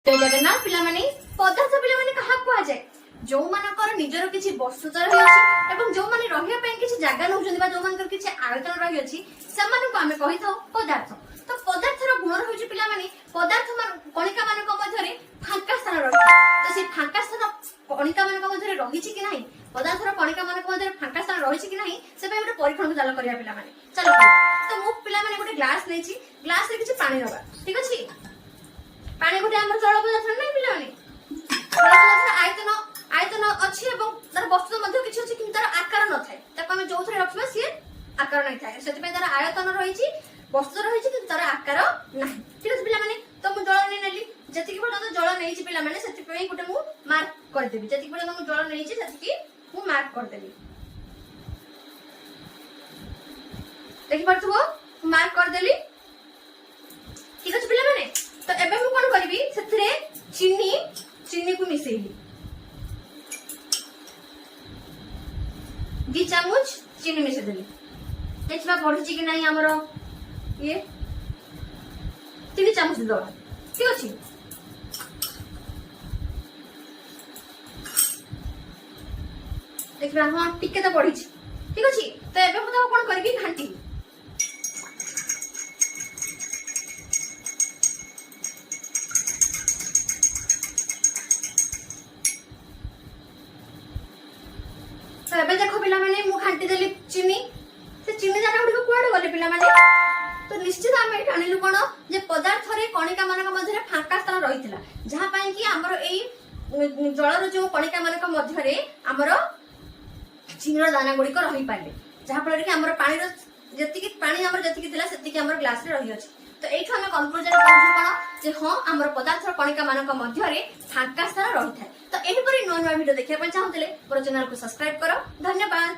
जय जगन्नाथ पिलामाने पदार्थ पिलामाने कहा कुआ जाय जो मानकर निजर किछि वस्तुता रही अछि एवं जो माने रहिया पय किछि जागा नउछन बा जो मानकर किछि आयतन रही अछि समान को हमें कहि थाउ पदार्थ। तो पदार्थ रो गुण रही पिलामाने पदार्थ मान कणिका मान को मध्य रे फांका स्थान रही। तो से फांका स्थान कणिका मान को मध्य रे रही छि कि नाही पदार्थ रो कणिका मान को मध्य रे फांका स्थान रही छि कि नाही से पे ଗୋଟେ परीक्षण चालू करिया पिलामाने चलो। तो मु पिलामाने ଗୋଟେ ग्लास नै छि ग्लास रे किछि पानी रबा ठीक अछि पानी गोटे आम जल पदार्थ नहीं पिलाने जल पदार्थ आयतन आयतन अच्छी एवं तार वस्तु मध्य किछि अछि कि तार आकार न थाए ताको हम जोथरे रखबा से आकार नहीं थाए सेति पे तार आयतन रही छि वस्तु रही छि कि तार आकार नहीं ठीक अछि पिला माने। तो मु जल नै नेली जति कि पर्यंत जल नै छि पिला माने सेति पे गोटे मु मार्क कर देबी जति कि पर्यंत मु जल नै छि सेति कि मु मार्क कर देबी देखि परथबो मार्क कर देली ठीक अछि पिला माने। तो एबे मु कोन करबी सेथरे चीनी को मिसेली 2 चामच चीनी मिसे देली देखबा पड़छि कि नाही हमरो ये 3 चामच दो ठीक अछि देखबा हां टिके तो पड़छि ठीक अछि। तो एबे मु तो कोन करबी घांटी तो एबे देखो पिला माने मु घांटी देली चीनी से चीनी जाना गुडी कुआडे गले पिला माने। तो निश्चित आमे जानिलु कोन जे पदार्थ रे कणिका मानक मध्य रे फांका स्थान रहितला जहा पई कि हमरो एई जळर जो कणिका मानक मध्य रे हमरो चीनीर दाना गुडी को रही पाले जहा पर कि हमरो पानी रो पानी हमरो जति थिला सेति हमरो ग्लास रे रही अछि। तो एठो हम कंक्लूजन पहुंचु कोन जे हां हमरो पदार्थ रो कणिका मानक मध्य रे फांका स्थान रही थाए। तो एही परि नोन वीडियो देखिया पय चाहूतले मोर चैनल को सब्सक्राइब करो। धन्यवाद।